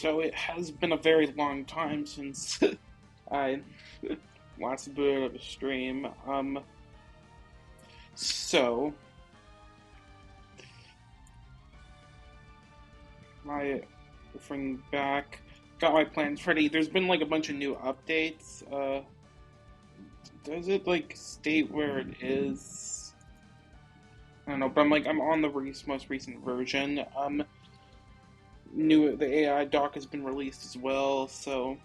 So it has been a very long time since I last booted up a stream. So my bring back, got my plans ready. There's been like a bunch of new updates. Does it like state where it is? I don't know, but I'm on the most recent version. The AI doc has been released as well, so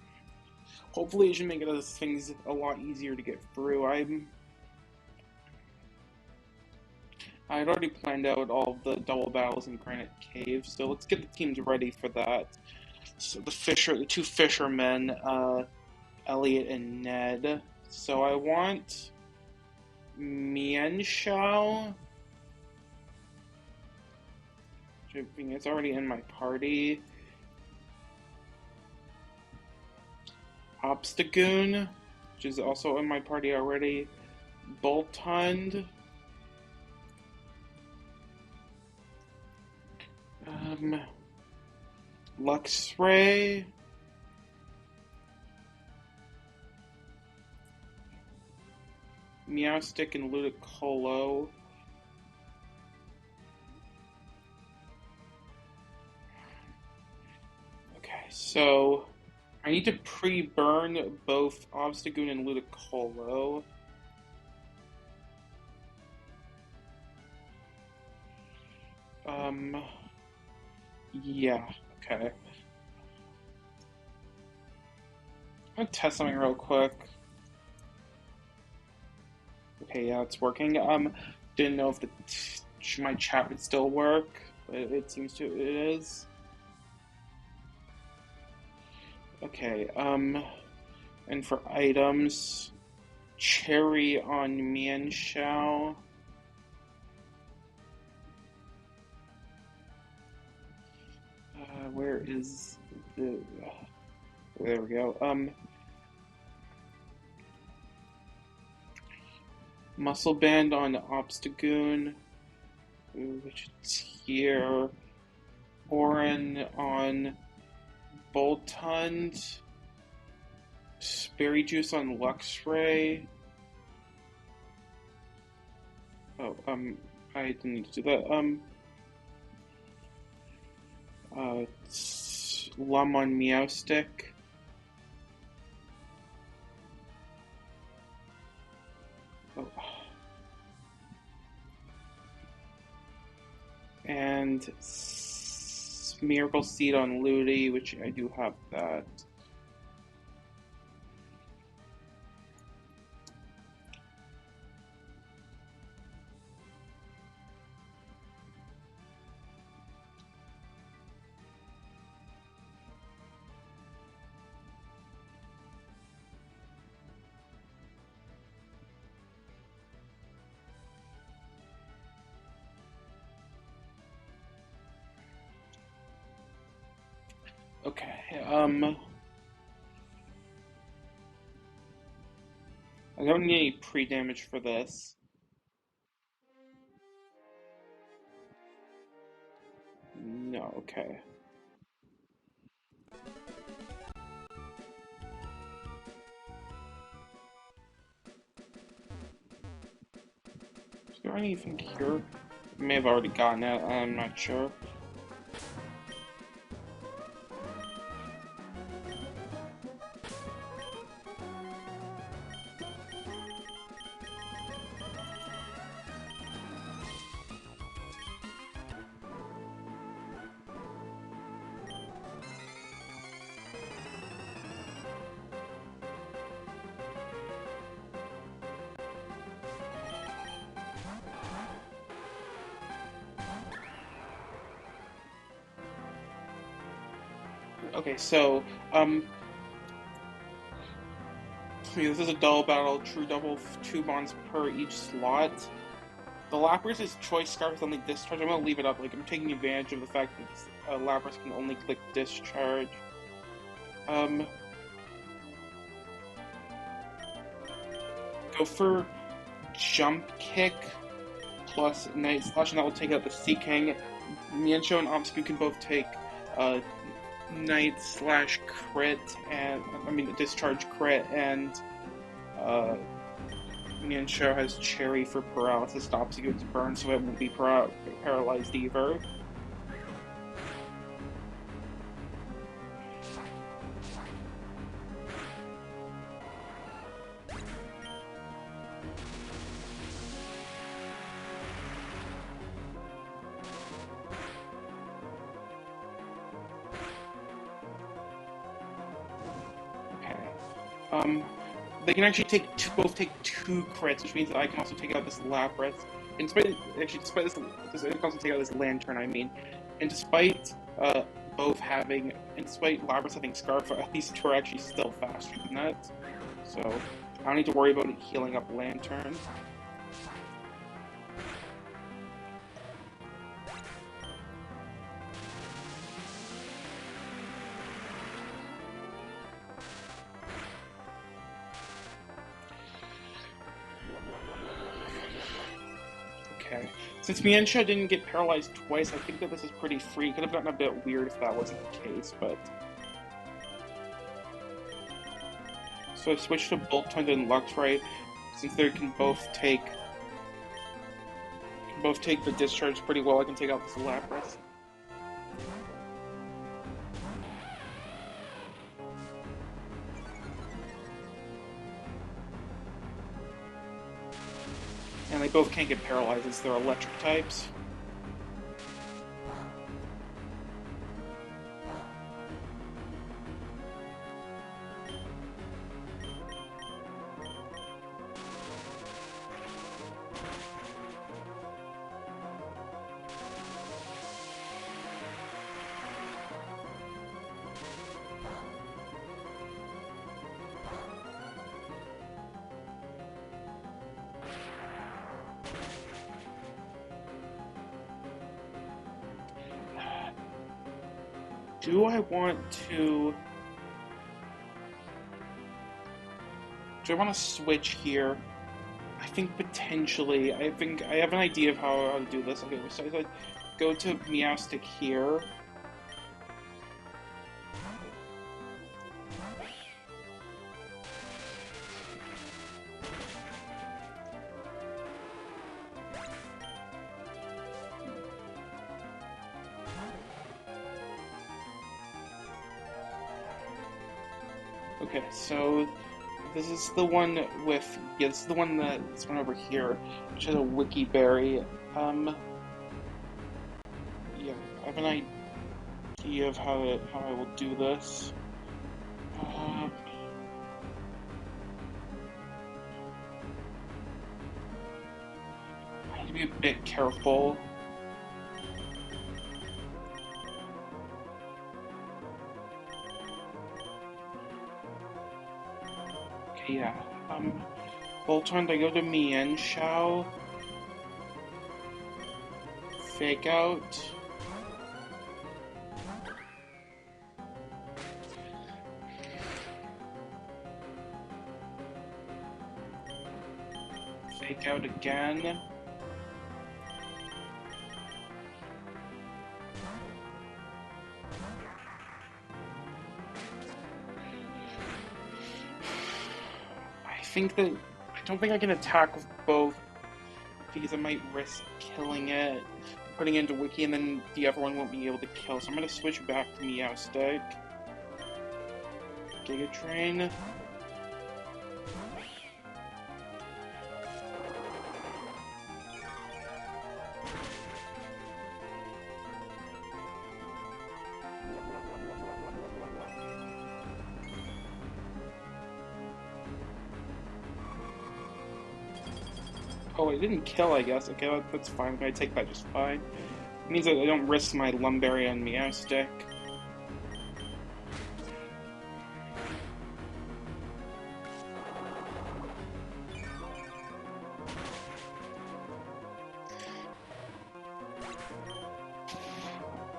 hopefully it should make those things a lot easier to get through. I'd already planned out all of the double battles in Granite Cave, so let's get the teams ready for that. So the two fishermen, Elliot and Ned. So I want Mianshao. It's already in my party. Obstagoon, which is also in my party already. Boltund. Luxray. Meowstick and Ludicolo. Okay, so I need to pre-burn both Obstagoon and Ludicolo. Yeah, okay. I'm gonna test something real quick. Okay, yeah, it's working. Didn't know if my chat would still work, but it seems to, it is. Okay, and for items, cherry on Mianshao. Where is the... There we go. Muscle Band on Obstagoon, which is here. Orin on Boltund. Berry Juice on Luxray. Oh, I didn't need to do that. Lum on Meowstick. Oh. And Miracle Seed on Ludi, which I do have that. Okay, I don't need any pre-damage for this. No, okay. Is there anything here? I may have already gotten it, I'm not sure. Okay, so, this is a double battle, true double, 2 bonds per each slot. The Lapras' choice scarf is only discharge. I'm gonna leave it up, like, I'm taking advantage of the fact that Lapras can only click discharge. Go for jump kick plus Night Slash, and that will take out the Seaking. Miancho and Obscure can both take, Knight slash crit, and I mean discharge crit, and Miensho has Cherry for paralysis, stops you its burn, so it won't be paralyzed either. They can actually both take 2 crits, which means that I can also take out this Lapras. And despite this, I can also take out this Lantern. I mean, and despite despite Lapras having Scarf, these 2 are actually still faster than that. So I don't need to worry about it healing up Lantern. Okay. Since Miensha didn't get paralyzed twice, I think that this is pretty free. It could have gotten a bit weird if that wasn't the case, but... So I switched to Boltund and Luxray, since they can both take the discharge pretty well. I can take out this Lapras. And they both can't get paralyzed as they're electric types. Do I want to switch here? I think potentially. I think I have an idea of how to do this. Okay, so I go to Meowstic here. Okay, so this is the one with this is the one this one over here, which has a Wiki Berry. Yeah, I have an idea of how I will do this. I need to be a bit careful. Yeah, Boltund, I go to Mienshao. Fake out. Fake out again. I don't think I can attack with both because I might risk killing it, putting it into Wiki, and then the other one won't be able to kill. So I'm gonna switch back to Meowstic. Giga Train. Oh, it didn't kill, I guess. Okay, that's fine. I take that just fine. It means that I don't risk my Lumberry on Meowstic.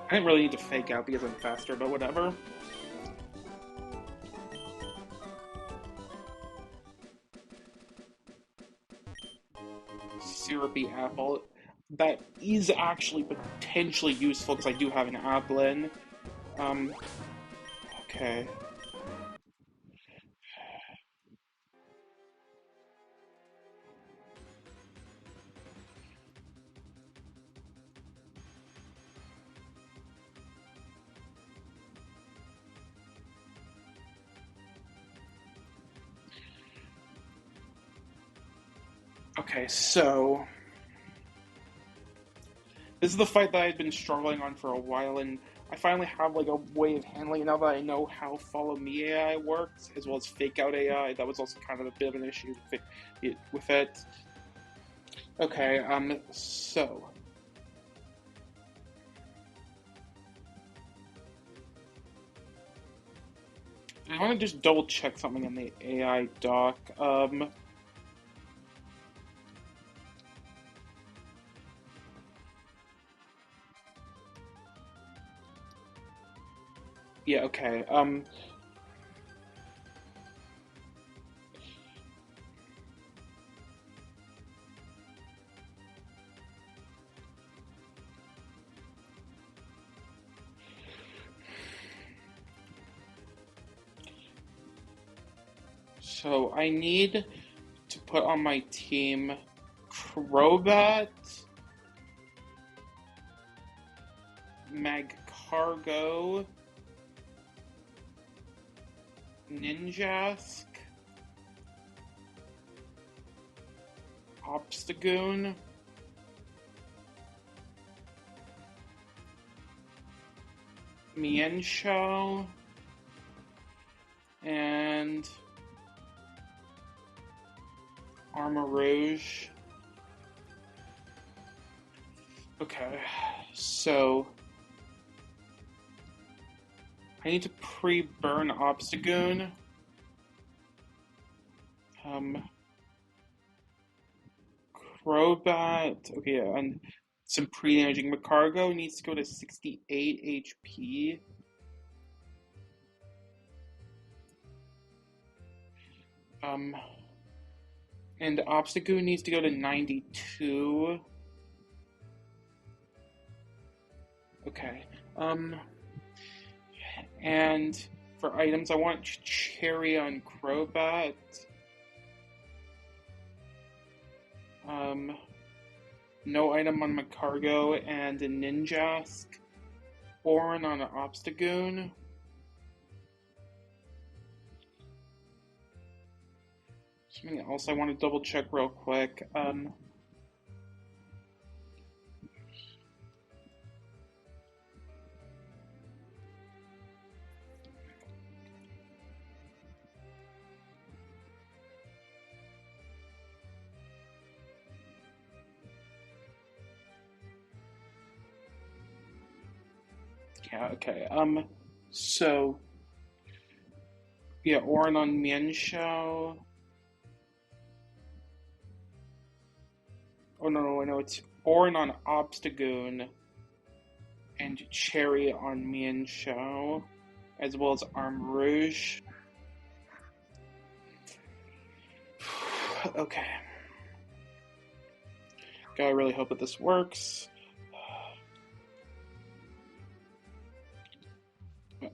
I didn't really need to fake out because I'm faster, but whatever. Syrupy apple. That is actually potentially useful because I do have an Applin. Okay. Okay, so this is the fight that I've been struggling on for a while, and I finally have like a way of handling it now that I know how Follow Me AI works, as well as Fake Out AI. That was also kind of a bit of an issue with it. Okay, so I want to just double check something in the AI doc. Yeah, okay. So I need to put on my team Crobat, Magcargo, Ninjask, Obstagoon, Mienshao, and Armarouge. Okay, so I need to pre-burn Obstagoon. Crobat. Okay, yeah, and some pre-damaging. Magcargo needs to go to 68 HP. Um, and Obstagoon needs to go to 92. Okay. And for items, I want Cherry on Crobat. No item on Magcargo and a Ninjask. Orin on an Obstagoon. Something else I want to double check real quick. Yeah, okay. So yeah, Orin on Mienshao. Oh no, it's Orin on Obstagoon and Cherry on Mienshao, as well as Armarouge. Okay. God, I really hope that this works.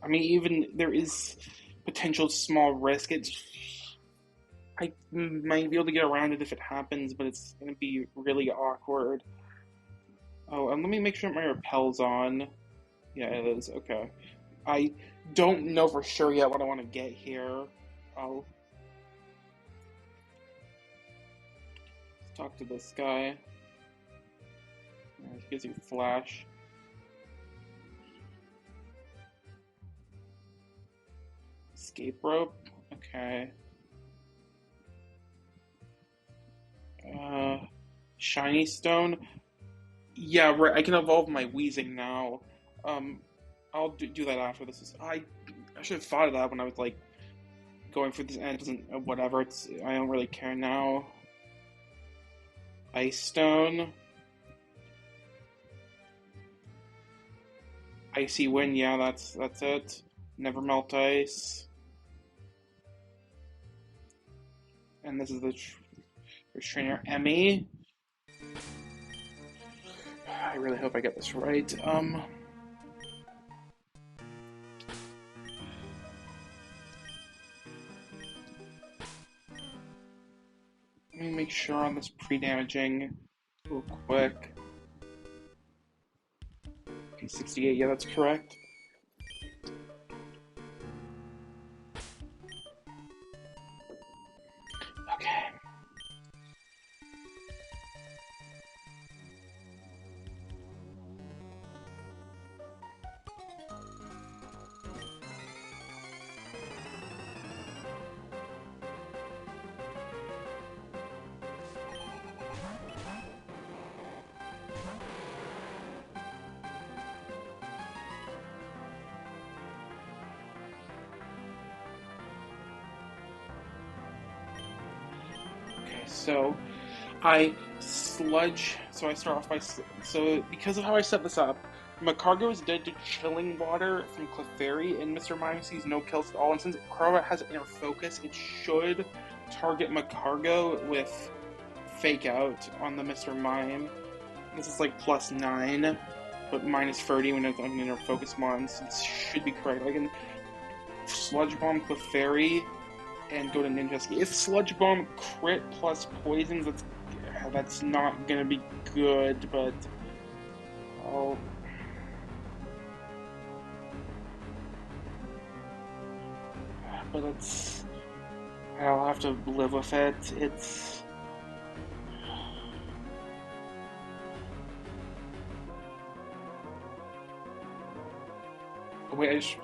I mean, even there is potential small risk. I might be able to get around it if it happens, but it's gonna be really awkward. Oh, and let me make sure my repel's on. Yeah, it is. Okay. I don't know for sure yet what I want to get here. I'll talk to this guy. He gives you flash. Escape rope. Okay. Shiny stone. Yeah, right. I can evolve my Weezing now. Um, I'll do that after this. I should have thought of that when I was like going for this, and it doesn't. Whatever. I don't really care now. Ice stone. Icy wind. Yeah, that's it. Never melt ice. And this is the trainer Emmy. I really hope I get this right. sure on this pre-damaging real quick. Okay, 68, yeah, that's correct. Okay. So I sludge. So I start off by so because of how I set this up, Macargo is dead to Chilling Water from Clefairy, and Mr. Mime sees no kills at all. And since Crobat has inner focus, it should target Macargo with Fake Out on the Mr. Mime. This is like +9, but -30 when it's on inner focus mon. So this should be correct. I can Sludge Bomb Clefairy and go to Ninja Ski. If Sludge Bomb crit plus poisons, that's not gonna be good, but I'll... But I'll have to live with it. It's... Wait,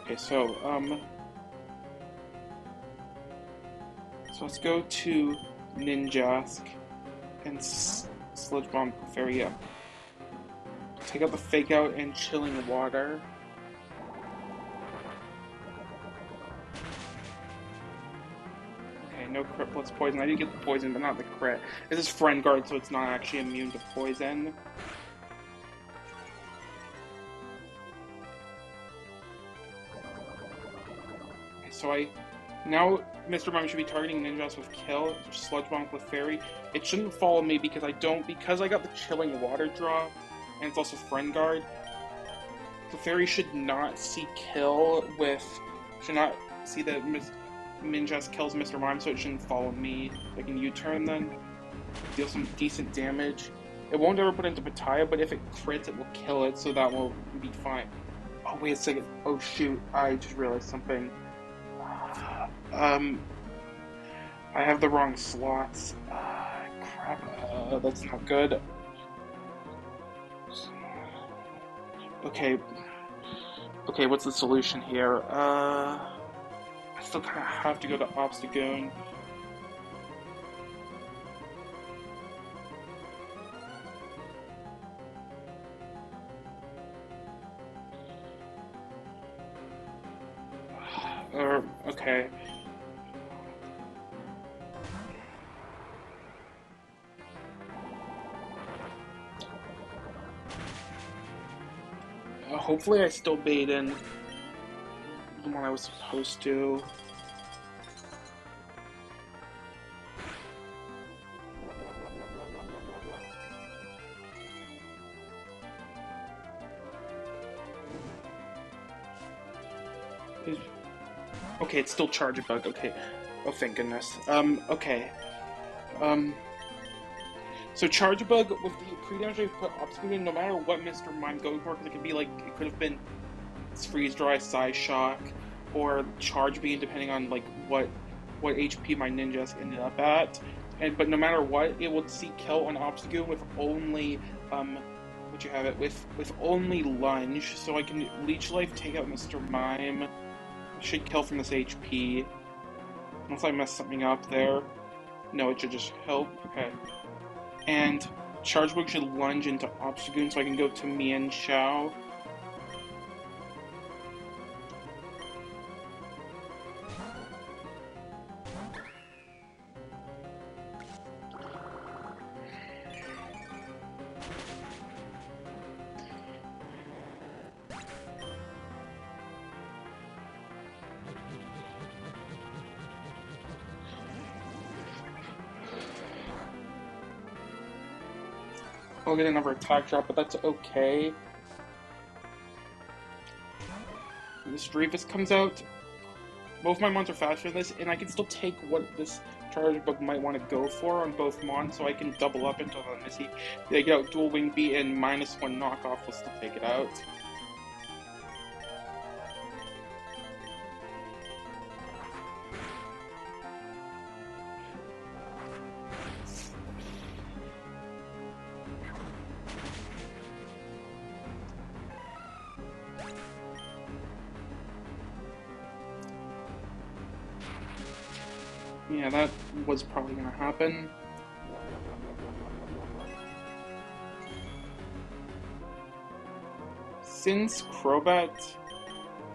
Okay, so let's go to Ninjask and Sludge Bomb Clefairy. Yeah. Take out the Fake Out and Chilling Water. Okay, no crit plus poison. I did get the poison, but not the crit. This is Friend Guard, so it's not actually immune to poison. So now Mr. Mime should be targeting Ninjas with Kill, Sludge Bomb Clefairy. It shouldn't follow me because because I got the Chilling Water draw, and it's also Friend Guard. Clefairy should not see should not see that Ninjas kills Mr. Mime, so it shouldn't follow me. I can U-turn then, deal some decent damage. It won't ever put into Pataya, but if it crits, it will kill it, so that will be fine. Oh, wait a second. Oh, shoot. I just realized something. I have the wrong slots. Crap. That's not good. Okay. Okay, what's the solution here? I still kind of have to go to Obstagoon. Okay. Hopefully I still bait in the one I was supposed to. Okay, it's still Charge Bug. Okay. Oh, thank goodness. Okay. So Charge Bug with the pre-damage I put Obstacle in, no matter what Mr. Mime goes for, because it could be like, it could have been Freeze Dry, Psy Shock, or Charge Beam, depending on like what HP my ninjas ended up at. But no matter what, it would see kill on Obstacle with only with only Lunge, so I can Leech Life, take out Mr. Mime. Should kill from this HP. Unless I mess something up there. No, it should just help. Okay. And Charge Bug should lunge into Obstagoon, so I can go to Mian Shao. I'll get another attack drop, but that's okay. This Drevis comes out. Both my mons are faster than this, and I can still take what this charge bug might want to go for on both mons, so I can double up until the Missy. They get out dual wing beat and -1 knockoff will still take it out. Yeah, that was probably gonna happen. Since Crobat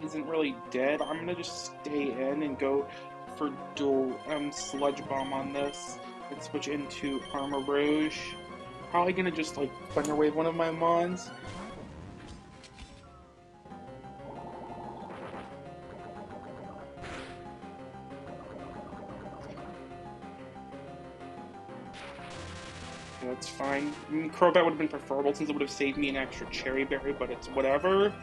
isn't really dead, I'm gonna just stay in and go for dual Sludge Bomb on this and switch into Armor Rouge. Probably gonna just like Thunder Wave one of my mons. That's fine. I mean, Crobat would have been preferable since it would have saved me an extra Cherry Berry, but it's whatever.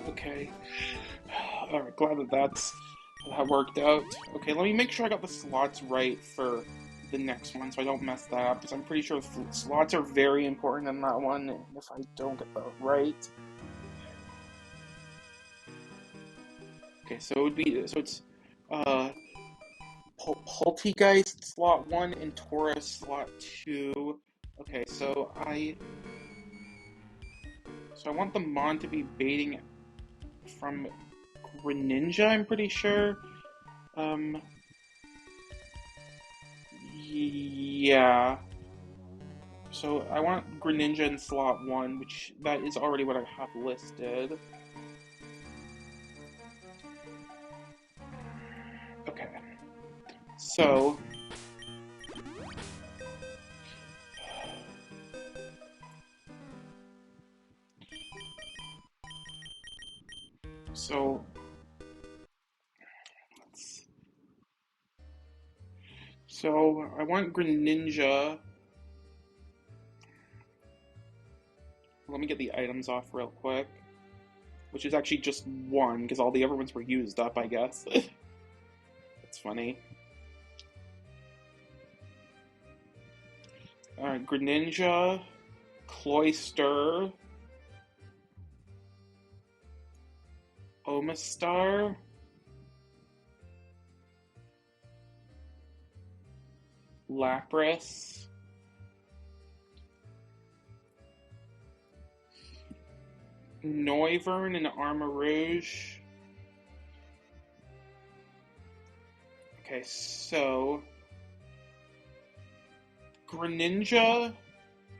Okay. Alright, glad that worked out. Okay, let me make sure I got the slots right for the next one so I don't mess that up, because I'm pretty sure the slots are very important in that one, and if I don't get that right... Okay, so it would be... So it's... Poltegeist slot 1 and Taurus slot 2. Okay, so I want the Mon to be baiting from Greninja, I'm pretty sure. Yeah. So I want Greninja in slot 1, which that is already what I have listed. Okay. So... So I want Greninja. Let me get the items off real quick. Which is actually just one, because all the other ones were used up, I guess. That's funny. Alright, Greninja, Cloyster, Omastar, Lapras, Noivern and Armor Rouge. Okay, so Greninja.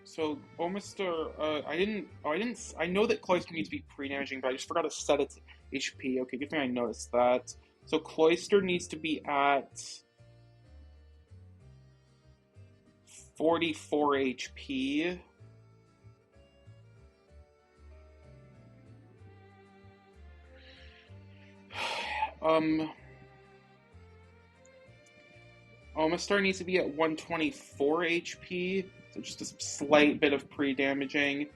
So Omastar. I know that Cloyster needs to be pre-damaging, but I just forgot to set its HP. Okay, good thing I noticed that. So Cloyster needs to be at 44 HP. Omastar needs to be at 124 HP, so just a slight bit of pre-damaging.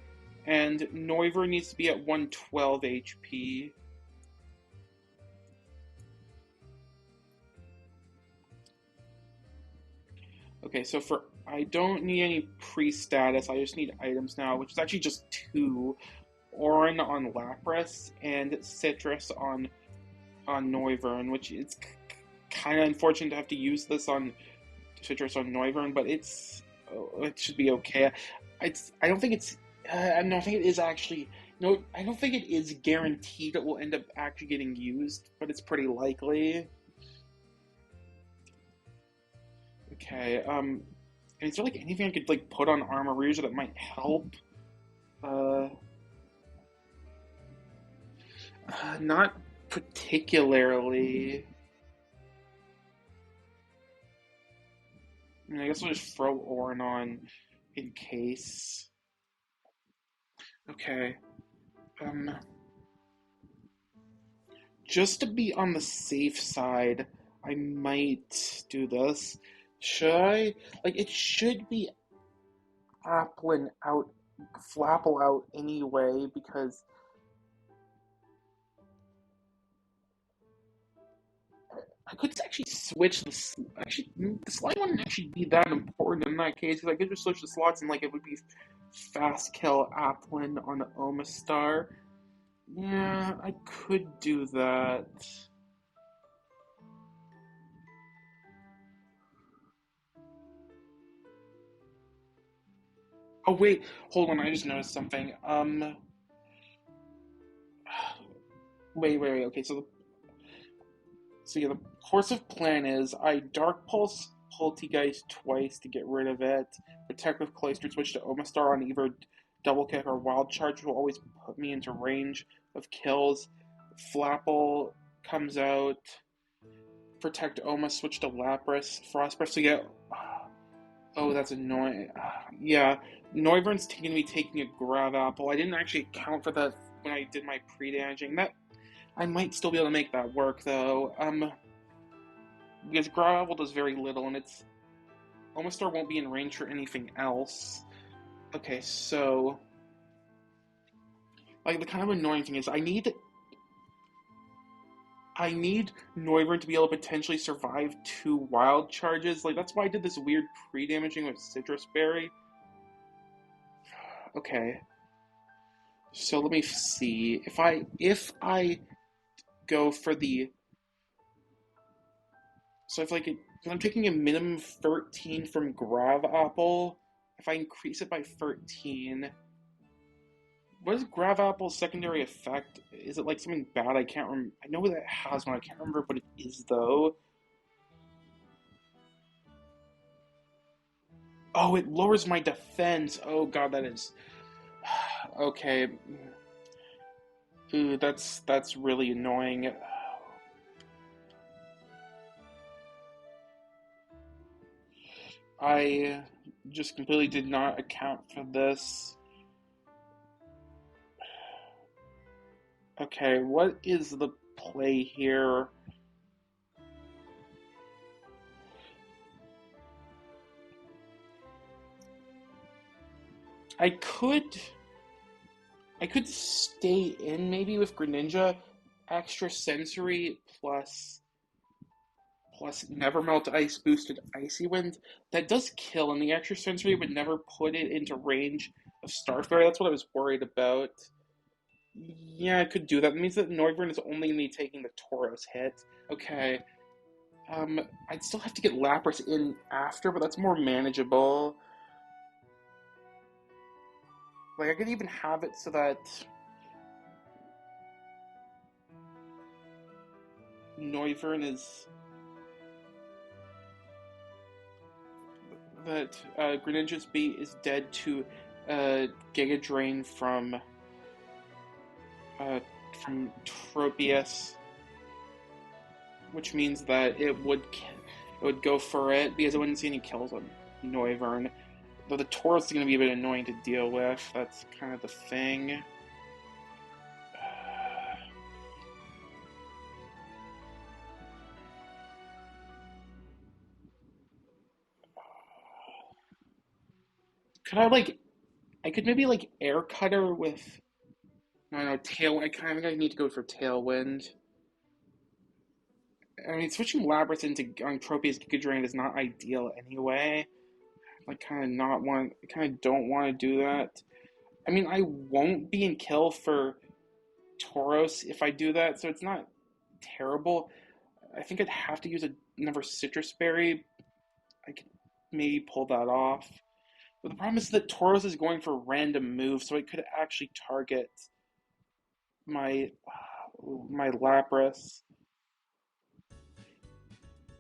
And Noivern needs to be at 112 HP. Okay, so I don't need any pre-status, I just need items now, which is actually just 2. Orin on Lapras, and Citrus on Noivern, which is kind of unfortunate to have to use this on Citrus on Noivern, but it should be okay. I don't think it's... I don't think it is actually... No, I don't think it is guaranteed it will end up actually getting used, but it's pretty likely. Okay, is there, like, anything I could, like, put on Armor Rouge that might help? Not particularly. I mean, I guess I'll just throw Orin on in case. Okay. Um, just to be on the safe side, I might do this. Should I? Like, it should be Applin out, Flapple out anyway, because I could actually switch actually, the slide wouldn't actually be that important in that case, because I could just switch the slots and, like, it would be fast kill Applin on Omastar. Yeah, I could do that. Oh wait, hold on, I just noticed something. Wait. Okay, so yeah, the course of plan is I Dark Pulse Poltegeist twice to get rid of it. Protective Cloister switch to Omastar on either Double Kick or Wild Charge, will always put me into range of kills. Flapple comes out. Protect Oma, switch to Lapras. Frostburst to get. Oh, that's annoying. Yeah, Noivern's going to be taking a Grav Apple. I didn't actually account for that when I did my pre-damaging. That I might still be able to make that work though. Because Grav Apple does very little, and it's Omastar won't be in range for anything else. Okay, so like the kind of annoying thing is I need Noivern to be able to potentially survive 2 wild charges. Like that's why I did this weird pre-damaging with Citrus Berry. Okay. So let me see. If I go for the if like I'm taking a minimum of 13 from Grav Apple, if I increase it by 13, what is Grav Apple's secondary effect? Is it like something bad? I can't remember. I know that it has one. I can't remember what it is though. Oh, it lowers my defense. Oh god, that is okay. Ooh, that's really annoying. I just completely did not account for this. Okay, what is the play here? I could I could stay in maybe with Greninja, extra sensory plus never melt ice boosted icy wind. That does kill, and the extra sensory would never put it into range of Starfairy. That's what I was worried about. Yeah, I could do that. That means that Noivern is only me taking the Tauros hit. Okay. I'd still have to get Lapras in after, but that's more manageable. Like, I could even have it so that Noivern is that Greninja's bait is dead to Giga Drain uh, from Tropius, which means that it would go for it because I wouldn't see any kills on Noivern. Though the Tauros is going to be a bit annoying to deal with. That's kind of the thing. Could I like? I could maybe like air cutter with. I don't know, tail. I kind of need to go for Tailwind. I mean, switching Lapras into Tropius Giga Drain is not ideal anyway. I kind of don't want to do that. I mean, I won't be in kill for Tauros if I do that, so it's not terrible. I think I'd have to use another Citrus Berry. I could maybe pull that off. But the problem is that Tauros is going for random moves, so it could actually target my my Lapras.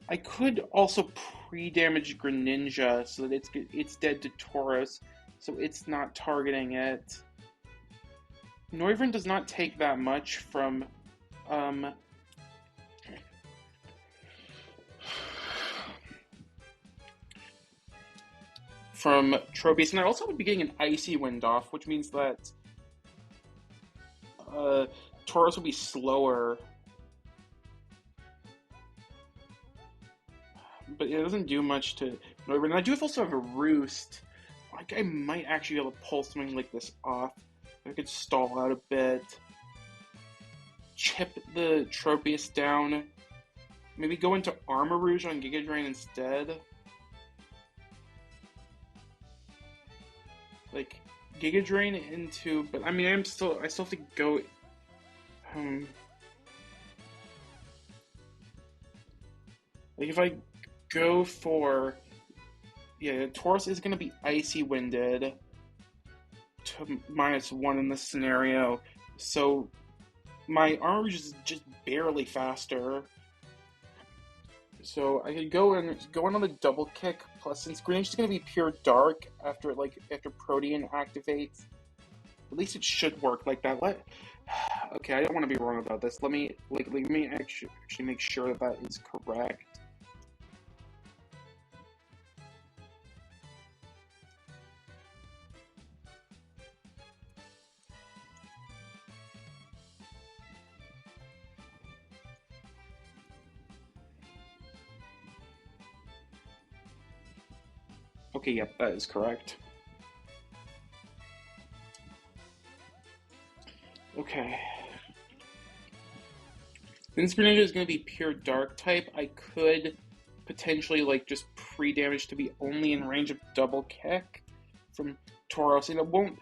I could also pre-damage Greninja so that it's dead to Tauros, so it's not targeting it. Noivern does not take that much from um, from Tropius, and I also would be getting an Icy Wind off, which means that Tauros will be slower. But it doesn't do much to Noivern. And I do also have a Roost. Like, I might actually be able to pull something like this off. I could stall out a bit. Chip the Tropius down. Maybe go into Armor Rouge on Giga Drain instead. Like, Giga Drain into... But, I mean, I still have to go... like, if I go for... Yeah, Tauros is going to be Icy Winded to -1 in this scenario. So, my Armor Rouge is just barely faster. So I could go in on the double kick. Plus, since Granite is going to be pure dark after Protean activates, at least it should work like that. Okay, I don't want to be wrong about this. Let me actually make sure that is correct. Okay, yep, that is correct. Okay. Since Granite is going to be pure dark type, I could potentially just pre-damage to be only in range of double kick from Tauros, and it won't.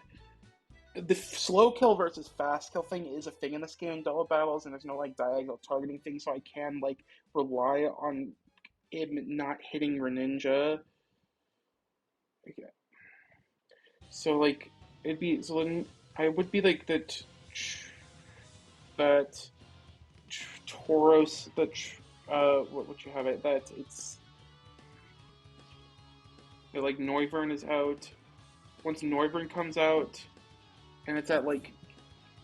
The slow kill versus fast kill thing is a thing in this game in double battles, and there's no diagonal targeting thing, so I can rely on him not hitting Greninja. Okay. So it'd be then I would be that Tauros what you have it that it's Noivern is out. Once Noivern comes out, and it's at and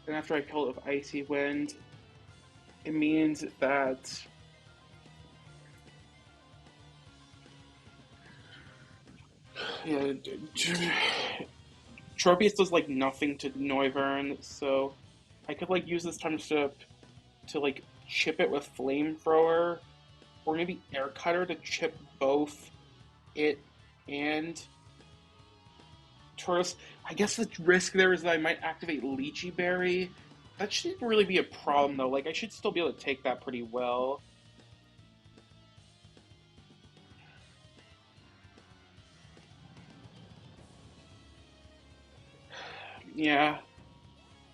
after I kill it with Icy Wind, it means that yeah, Tropius does nothing to Noivern, so I could use this time to chip it with Flamethrower, or maybe Air Cutter to chip both it and Tauros. I guess the risk there is that I might activate Lychee Berry. That shouldn't really be a problem though. I should still be able to take that pretty well. Yeah,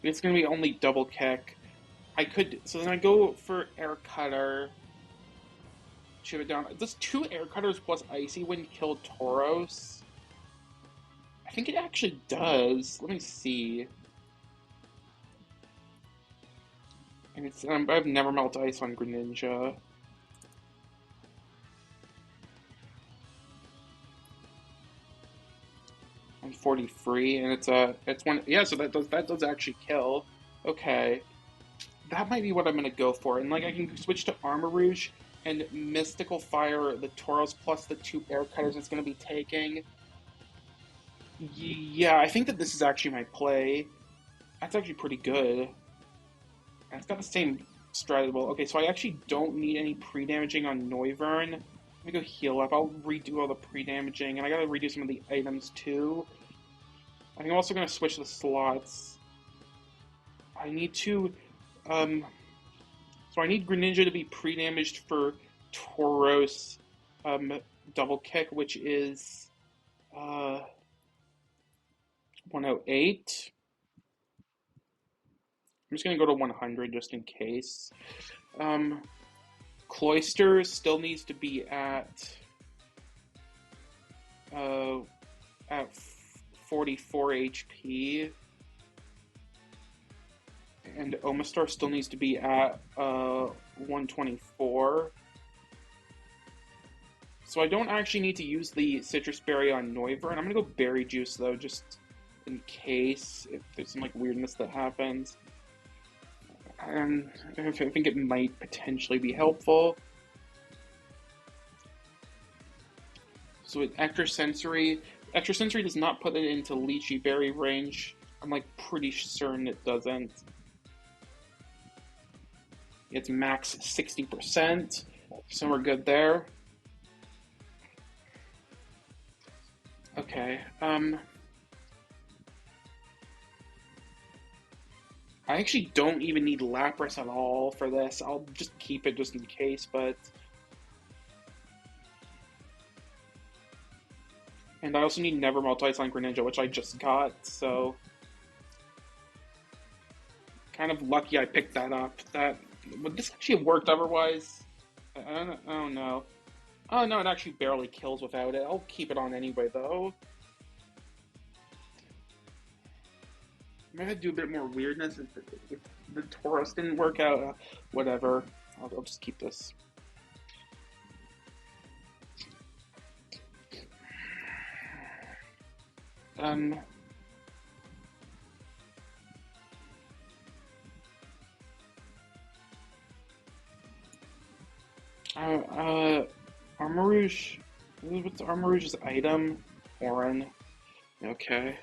it's gonna be only double kick. So then I go for Air Cutter, chip it down. Does 2 Air Cutters plus Icy Wind kill Tauros? I think it actually does. Let me see. And I have Never Melt Ice on Greninja. I'm 43, and it's one. Yeah, so that does actually kill. Okay, that might be what I'm gonna go for, and I can switch to Armor Rouge and Mystical Fire the Tauros plus the 2 Air Cutters it's gonna be taking. Yeah, I think that this is actually my play. That's actually pretty good. And it's got the same strat. Well, okay, so I actually don't need any pre-damaging on Noivern. Let me go heal up. I'll redo all the pre-damaging, and I gotta redo some of the items too. I think I'm also gonna switch the slots. I need to, so I need Greninja to be pre-damaged for Tauros, double kick, which is, 108. I'm just gonna go to 100 just in case. Cloyster still needs to be at 44 HP, and Omastar still needs to be at 124. So I don't actually need to use the Citrus Berry on Noivern. I'm gonna go Berry Juice though, just in case if there's some weirdness that happens. And I think it might potentially be helpful. So with Extrasensory, Extrasensory does not put it into Lychee Berry range. I'm like pretty certain it doesn't. It's max 60%, so we're good there. Okay. I actually don't even need Lapras at all for this. I'll just keep it just in case, but. And I also need Never Multi-Slime Greninja, which I just got, so. Kind of lucky I picked that up. That. Would this actually have worked otherwise? I don't know. Oh no, it actually barely kills without it. I'll keep it on anyway, though. I might have to do a bit more weirdness if the Tauros didn't work out. Whatever. I'll just keep this. Um. Armarouge. What's Armarouge's item? Orin. Okay.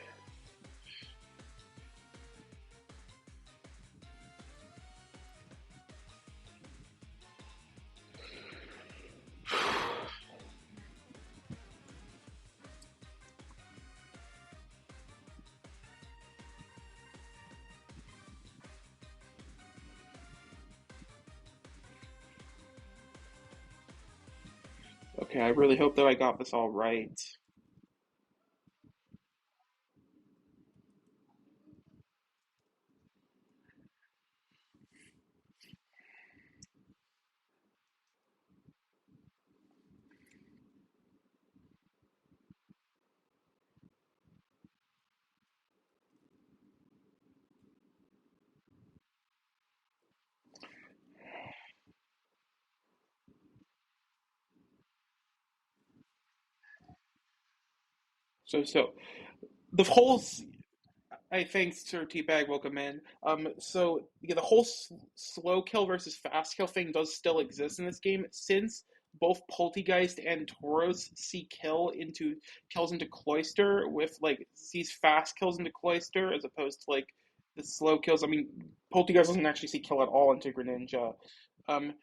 Okay, I really hope that I got this all right. So the whole I thanks to Teabag, welcome in. So yeah, the whole slow kill versus fast kill thing does still exist in this game since both Poltegeist and Tauros see kills into Cloyster with like sees fast kills into Cloyster as opposed to like the slow kills. I mean, Poltegeist doesn't actually see kill at all into Greninja. Um,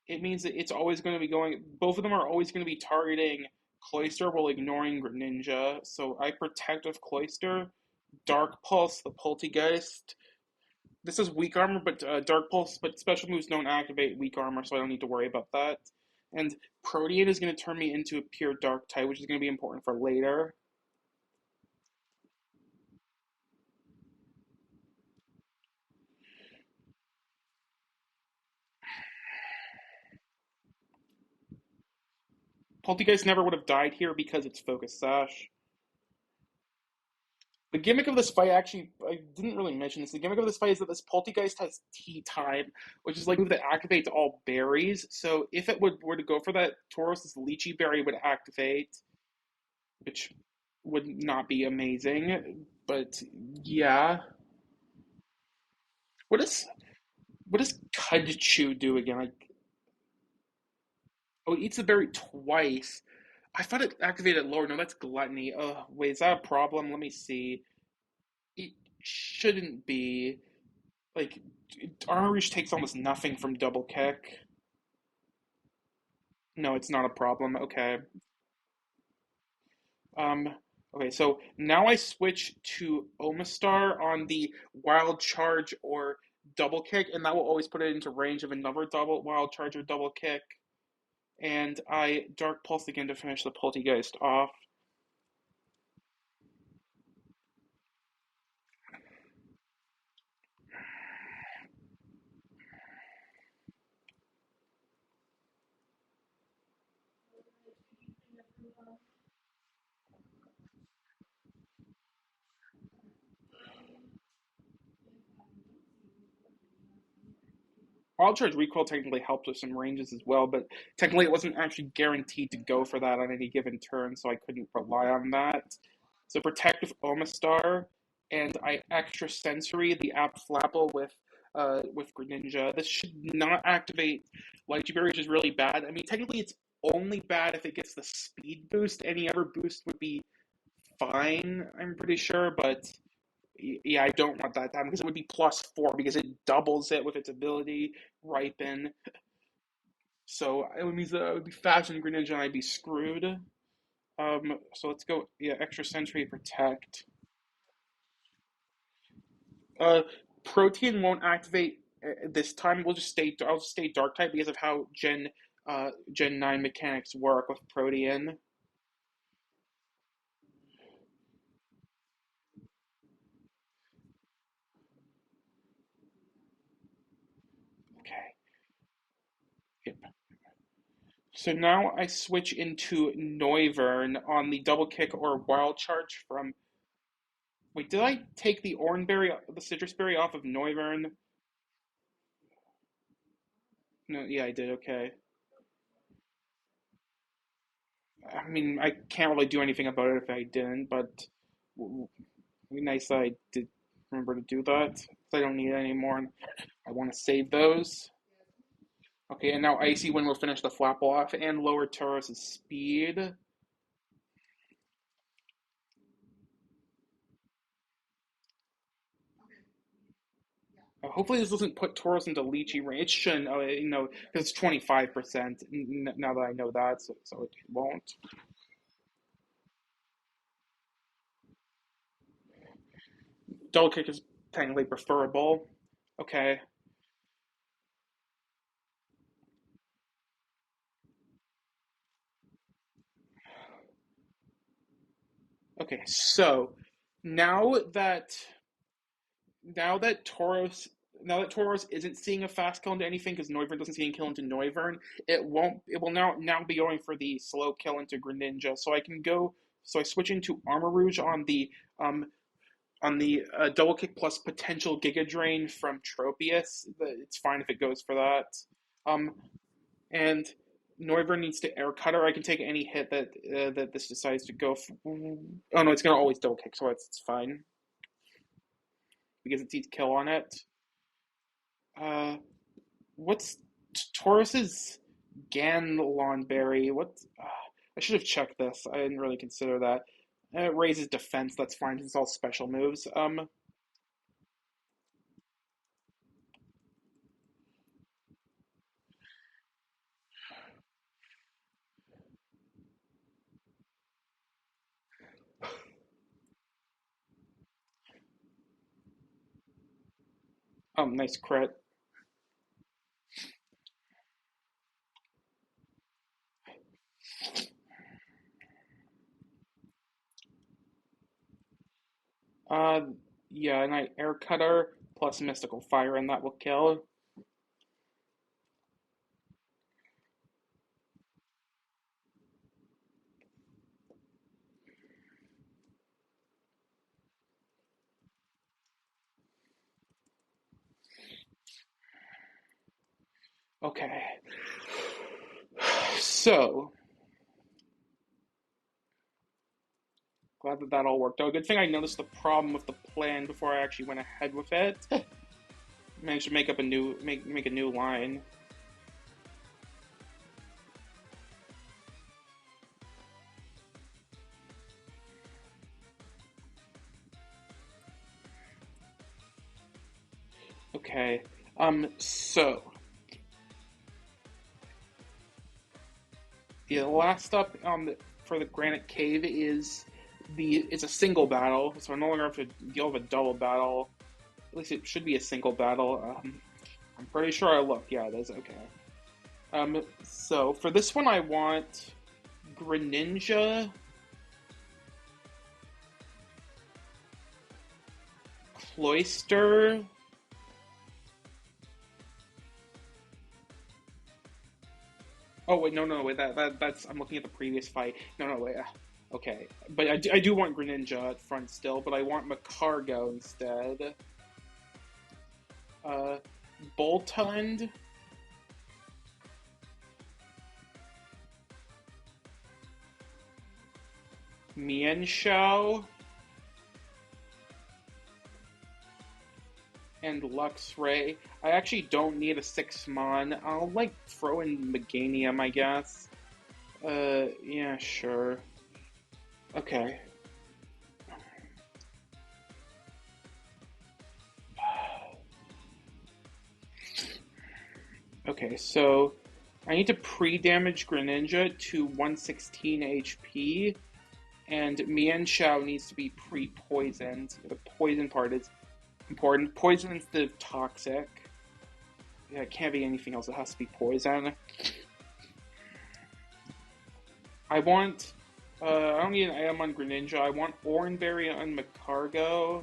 it means that it's always going to be going. Both of them are always going to be targeting Cloyster while ignoring Greninja. So I protect with Cloyster. Dark Pulse, the Poltegeist. This is weak armor, but Dark Pulse, but special moves don't activate weak armor, so I don't need to worry about that. And Protean is going to turn me into a pure Dark type, which is going to be important for later. Poltegeist never would have died here because it's Focus Sash. The gimmick of this fight, actually, I didn't really mention this. The gimmick of this fight is that this Poltegeist has T-Time, which is like a move that activates all berries. So if it were to go for that, Tauros' Lychee Berry would activate, which would not be amazing. But yeah, what does what does Cudchew do again? Like, oh, it eats the berry twice. I thought it activated lower. No, that's Gluttony. Wait, is that a problem? Let me see. It shouldn't be. Like, Armor takes almost nothing from Double Kick. No, it's not a problem. Okay. Um, okay, so now I switch to Omastar on the Wild Charge or Double Kick, and that will always put it into range of another double Wild Charge or Double Kick. And I Dark Pulse again to finish the Poltegeist off. Wild Charge Recoil technically helped with some ranges as well, but technically it wasn't actually guaranteed to go for that on any given turn, so I couldn't rely on that. So Protective Omastar, and I Extra Sensory the App Flapple with Greninja. This should not activate Lychee Berry, which is really bad. I mean, technically it's only bad if it gets the speed boost. Any other boost would be fine, I'm pretty sure, but yeah, I don't want that to happen because it would be +4 because it doubles it with its ability, Ripen. So it means that I would be faster than Greninja and I'd be screwed. So let's go, yeah, extra Sentry, Protect. Uh, Protean won't activate this time. I'll just stay Dark type because of how Gen 9 mechanics work with Protean. Okay. Yep. So now I switch into Noivern on the double kick or wild charge from. Wait, did I take the citrus berry off of Noivern? No, yeah, I did. Okay. I mean, I can't really do anything about it if I didn't, but it'd be nice that I did remember to do that. 'Cause I don't need it anymore, and I want to save those. Okay, and now Icy Wind will finish the flap off and lower Taurus' speed. Hopefully this doesn't put Taurus into Lychee range. It shouldn't, because it's 25% now that I know that, so it won't. Double kick is technically preferable. Okay. Okay, so now that now that Tauros now that Tauros isn't seeing a fast kill into anything because Noivern doesn't see a kill into Noivern, it will now be going for the slow kill into Greninja. So I switch into Armor Rouge um on the double kick plus potential Giga Drain from Tropius. It's fine if it goes for that. Um and Noivern needs to air cutter. I can take any hit that this decides to go. Oh no, it's gonna always double kick, so it's fine because it sees kill on it. Uh, what's Taurus's Ganlonberry? What? I should have checked this. I didn't really consider that. It raises defense. That's fine. It's all special moves. Nice crit. Uh, yeah, and I air cutter plus mystical fire, and that will kill. Okay. So glad that that all worked out. Good thing I noticed the problem with the plan before I actually went ahead with it. Managed to make a new line. Okay. So the last up for the Granite Cave is it's a single battle, so I no longer have to deal with a double battle. At least it should be a single battle. I'm pretty sure I looked. Yeah, it is. Okay. So for this one, I want Greninja, Cloyster. Oh wait, no, wait. That's I'm looking at the previous fight. No, wait. Okay, but I do want Greninja at front still, but I want Macargo instead. Uh, Boltund, Mienshao, and Luxray. I actually don't need a 6-mon. I'll like throw in Meganium, I guess. Yeah, sure. Okay. Okay, so I need to pre-damage Greninja to 116 HP, and Mienshao needs to be pre-poisoned. The poison part is important. Poison instead of toxic. Yeah, it can't be anything else. It has to be poison. I want. I don't need an item on Greninja. I want Oranberry on Macargo.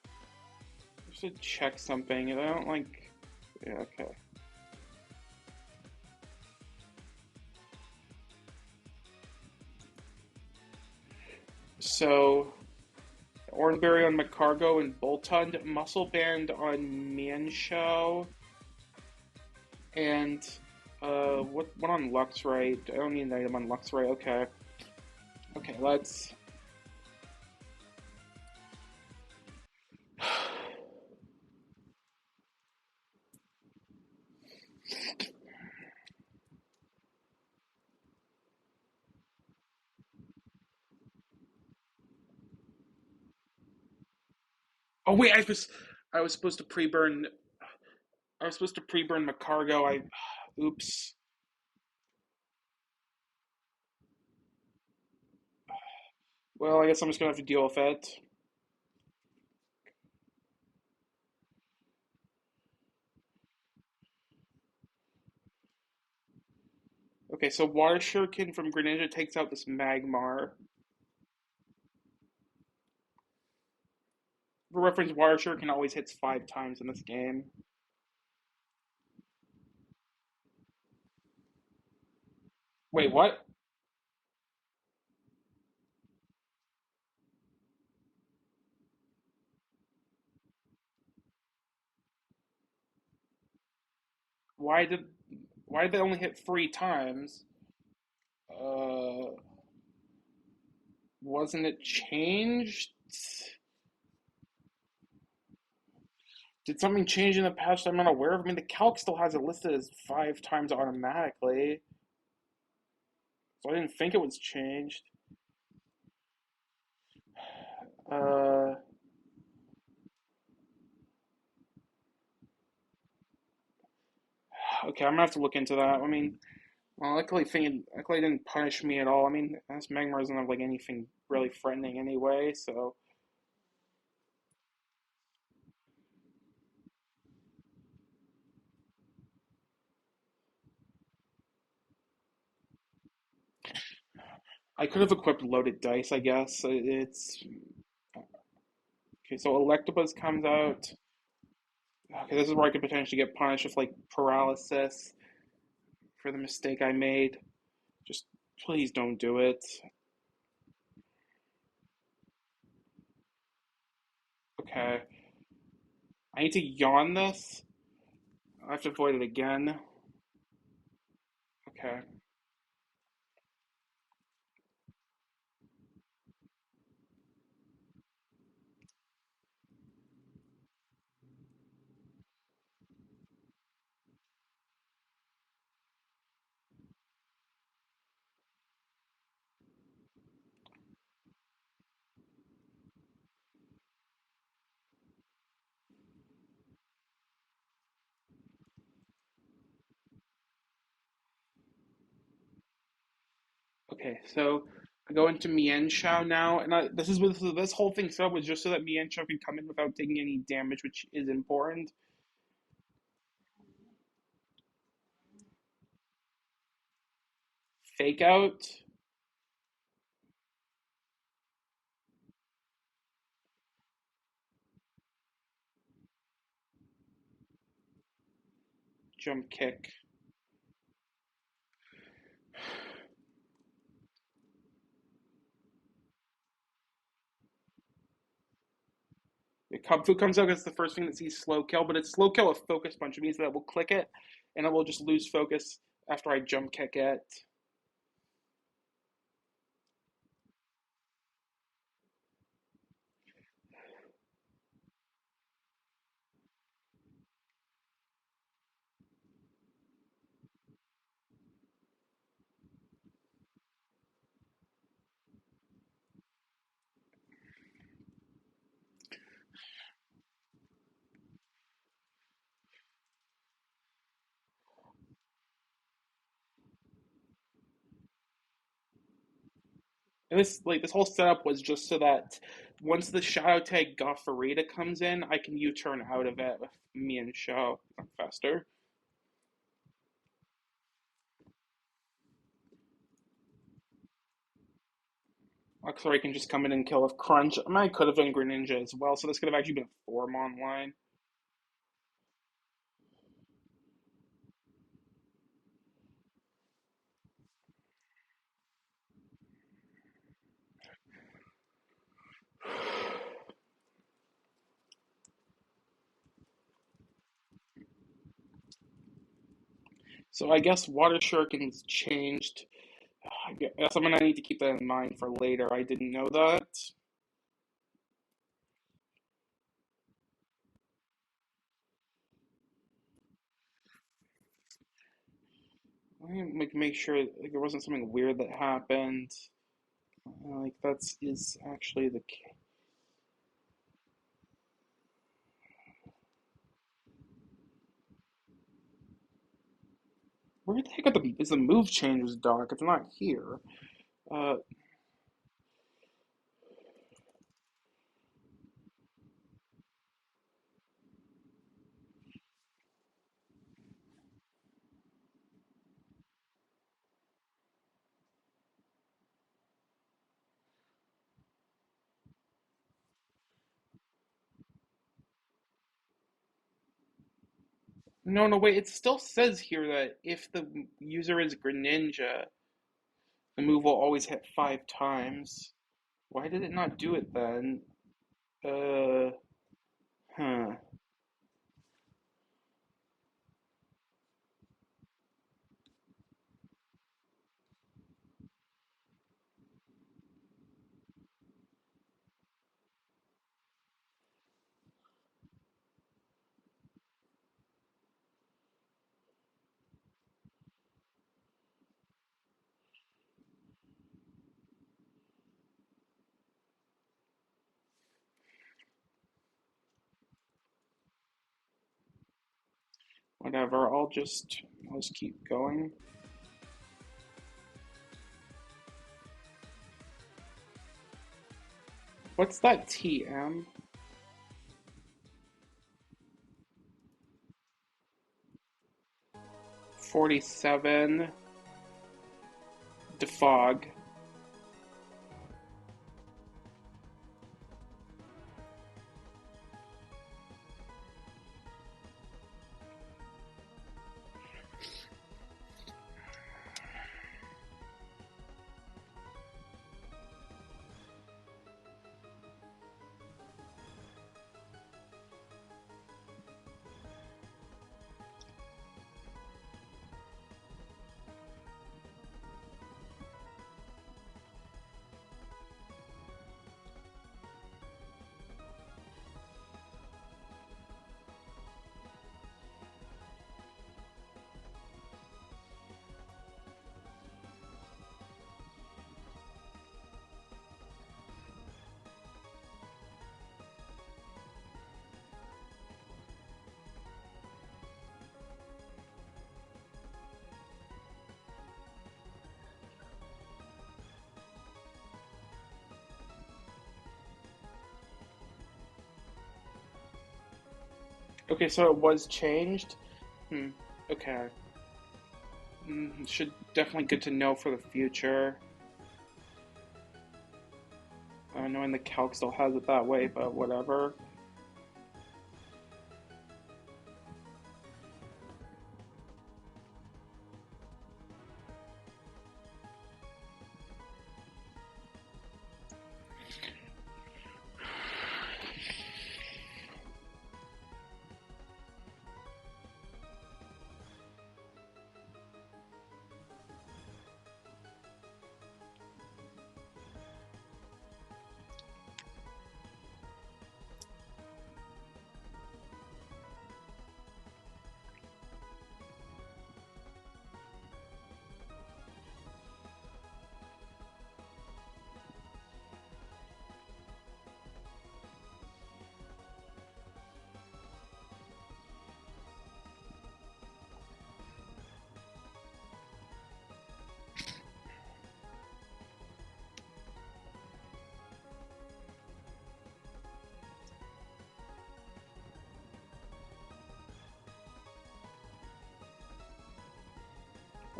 I should check something. I don't like. Yeah, okay. So, Oranberry on Macargo and Boltund, Muscle Band on Mienshao, and what on Luxray? I don't need an item on Luxray. Okay, okay, let's. Oh wait, I was supposed to pre-burn. I was supposed to pre-burn Macargo. Oops. Well, I guess I'm just gonna have to deal with it. Okay, so Water Shuriken from Greninja takes out this Magmar. For reference, Water Shuriken always hits 5 times in this game. Wait, what? Why did why did they only hit 3 times? Uh, wasn't it changed? Did something change in the patch that I'm not aware of? I mean, the calc still has it listed as 5 times automatically, so I didn't think it was changed. Uh, okay, I'm gonna have to look into that. I mean, well, luckily it didn't punish me at all. I mean, this Magmar doesn't have like anything really threatening anyway, so I could have equipped loaded dice, I guess. It's okay. So Electabuzz comes out. Okay, this is where I could potentially get punished with like paralysis for the mistake I made. Just please don't do it. Okay, I need to yawn this. I have to avoid it again. Okay. Okay, so I go into Mienshao now, and this whole thing set up was just so that Mienshao can come in without taking any damage, which is important. Fake out, jump kick. The Cubfu comes out as the first thing that sees slow kill, but it's slow kill with focus punch. It means that it will click it, and it will just lose focus after I jump kick it. And this whole setup was just so that once the shadow tag Goffarita comes in, I can U-turn out of it with me and Show faster. Or I can just come in and kill with Crunch. I mean, I could have done Greninja as well, so this could have actually been a Formon line. So I guess Water Shuriken's changed. I guess I'm gonna need to keep that in mind for later. I didn't know that. I need to make sure like, there wasn't something weird that happened. Like that's is actually the case. Where the heck is the move changes doc? It's not here. Uh, no, no, wait. It still says here that if the user is Greninja, the move will always hit 5 times. Why did it not do it then? Uh, huh. Whatever. I'll just keep going. What's that TM? 47 defog. Okay, so it was changed. Hmm. Okay. Should definitely good to know for the future. Knowing the calc still has it that way, but whatever.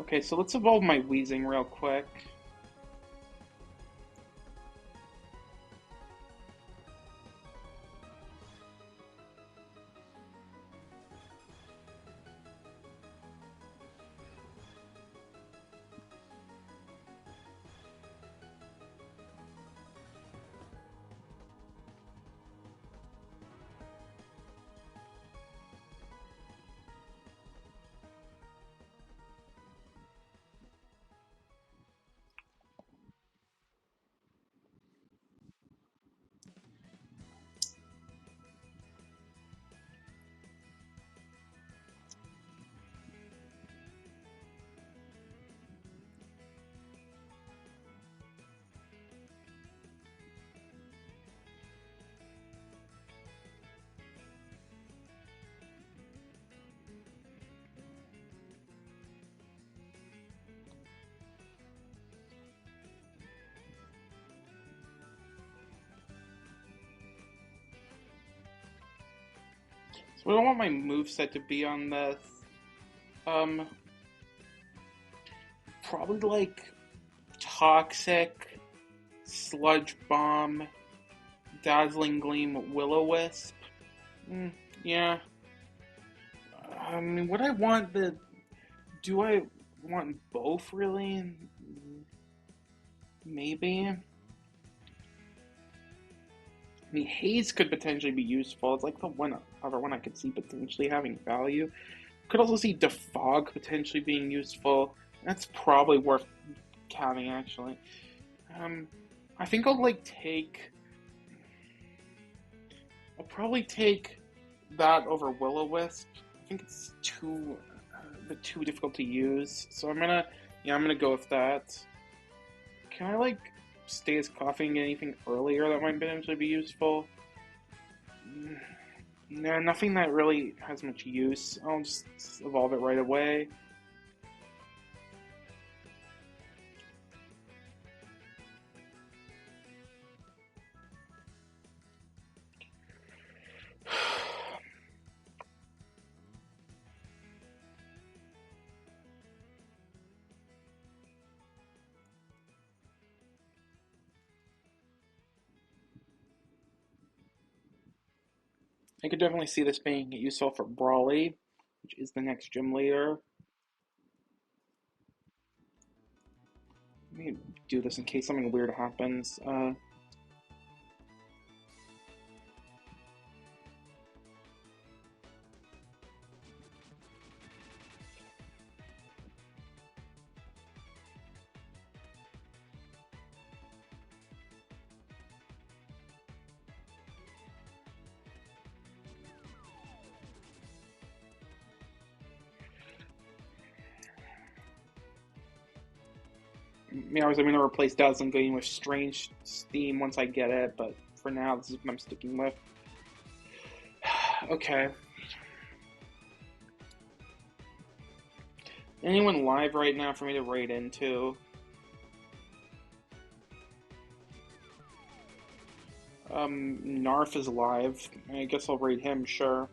Okay, so let's evolve my Weezing real quick. So I don't want my moveset to be on this. Um, Probably like Toxic, Sludge Bomb, Dazzling Gleam, Will-O-Wisp. Yeah. I mean, would I want the... Do I want both, really? Maybe. I mean, Haze could potentially be useful. It's like the one other one I could see potentially having value. Could also see Defog potentially being useful. That's probably worth having, actually. I think I'll probably take that over Will-O-Wisp. I think it's too difficult to use, so I'm gonna go with that. Can I stay as coffee and get anything earlier that might potentially be useful? No, nothing that really has much use. I'll just evolve it right away. I could definitely see this being useful for Brawly, which is the next gym leader. Let me do this in case something weird happens. I'm going to replace Dazzling Gleam with Strange Steam once I get it, but for now, this is what I'm sticking with. Okay. Anyone live right now for me to raid into? Narf is live. I guess I'll raid him, sure.